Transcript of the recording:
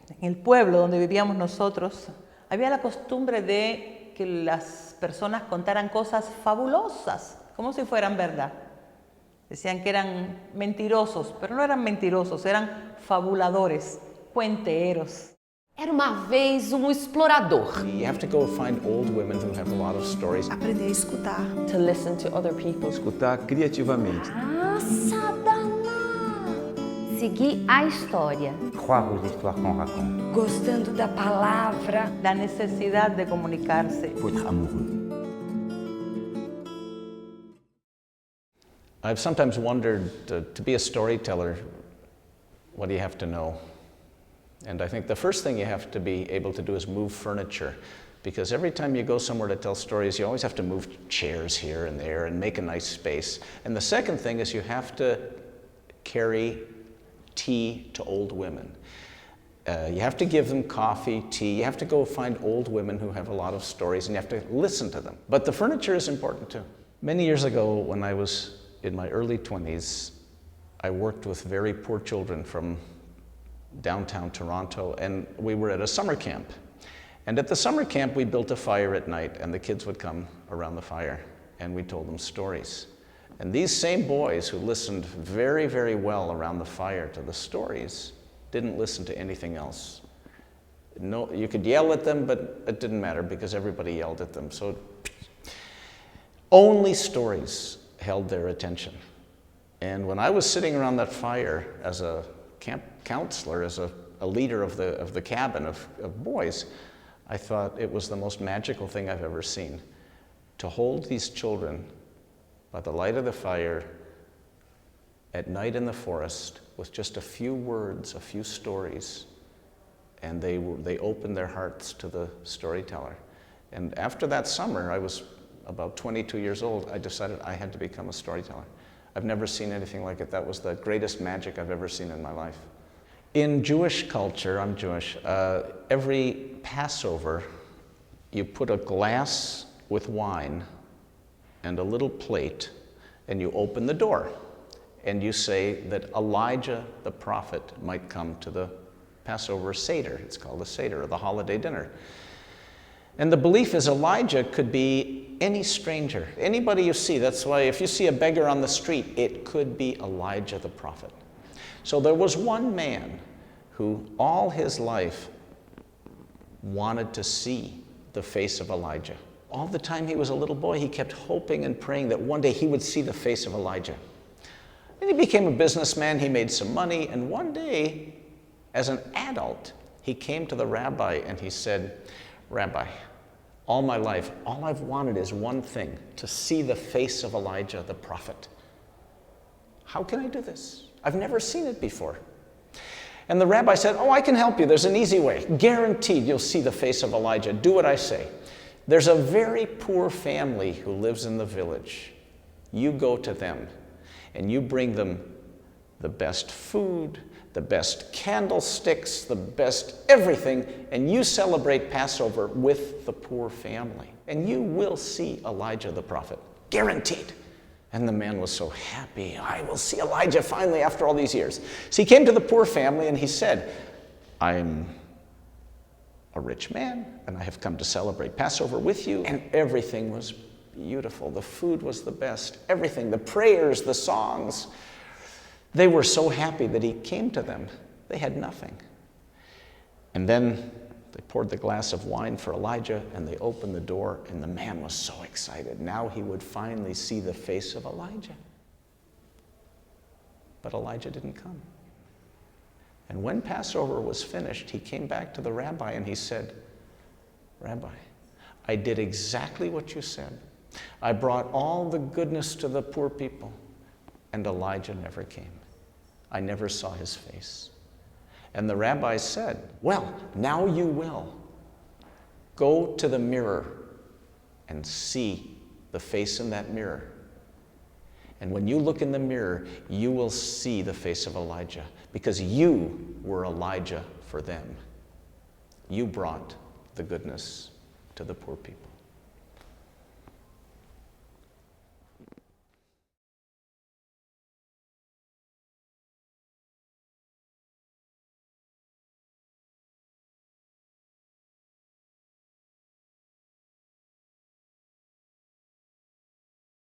En el pueblo donde vivíamos nosotros, había la costumbre de que las personas contaran cosas fabulosas, como si fueran verdad. Decían que eran mentirosos, pero no eran mentirosos, eran fabuladores, cuenteros. Era uma vez explorador. You have to go find old women who have a lot of stories. Aprender a escutar. To listen to other people. Escutar criativamente. Seguir a história. Croire aux histoires qu'on raconte. Gostando da palavra. La necesidad de comunicarse. Il faut être amoureux. I've sometimes wondered, to be a storyteller, what do you have to know? And I think the first thing you have to be able to do is move furniture. Because every time you go somewhere to tell stories, you always have to move chairs here and there and make a nice space. And the second thing is you have to carry tea to old women. You have to give them coffee, tea. You have to go find old women who have a lot of stories and you have to listen to them. But the furniture is important too. Many years ago, when I was in my early 20s, I worked with very poor children from downtown Toronto, and we were at a summer camp. And at the summer camp, we built a fire at night, and the kids would come around the fire, and we told them stories. And these same boys who listened very, very well around the fire to the stories didn't listen to anything else. No, you could yell at them, but it didn't matter because everybody yelled at them. So only stories held their attention. And when I was sitting around that fire as a camp counselor, as a leader of the cabin of boys, I thought it was the most magical thing I've ever seen. To hold these children by the light of the fire at night in the forest with just a few words, a few stories, and they opened their hearts to the storyteller. And after that summer, I was about 22 years old, I decided I had to become a storyteller. I've never seen anything like it. That was the greatest magic I've ever seen in my life. In Jewish culture, I'm Jewish, every Passover, you put a glass with wine and a little plate, and you open the door, and you say that Elijah the prophet might come to the Passover Seder. It's called the Seder, or the holiday dinner. And the belief is Elijah could be any stranger, anybody you see. That's why if you see a beggar on the street, it could be Elijah the prophet. So there was one man who all his life wanted to see the face of Elijah. All the time he was a little boy, he kept hoping and praying that one day he would see the face of Elijah. Then he became a businessman, he made some money, and one day, as an adult, he came to the rabbi and he said, "Rabbi, all my life, all I've wanted is one thing, to see the face of Elijah the prophet. How can I do this? I've never seen it before." And the rabbi said, "Oh, I can help you. There's an easy way. Guaranteed you'll see the face of Elijah. Do what I say. There's a very poor family who lives in the village. You go to them and you bring them the best food, the best candlesticks, the best everything, and you celebrate Passover with the poor family. And you will see Elijah the prophet. Guaranteed." And the man was so happy. I will see Elijah finally after all these years. So he came to the poor family and he said, "I'm a rich man and I have come to celebrate Passover with you." And everything was beautiful. The food was the best. Everything, the prayers, the songs. They were so happy that he came to them. They had nothing. And then they poured the glass of wine for Elijah and they opened the door and the man was so excited. Now he would finally see the face of Elijah. But Elijah didn't come. And when Passover was finished, he came back to the rabbi and he said, "Rabbi, I did exactly what you said. I brought all the goodness to the poor people, and Elijah never came. I never saw his face." And the rabbi said, "Well, now you will. Go to the mirror and see the face in that mirror. And when you look in the mirror, you will see the face of Elijah, because you were Elijah for them. You brought the goodness to the poor people."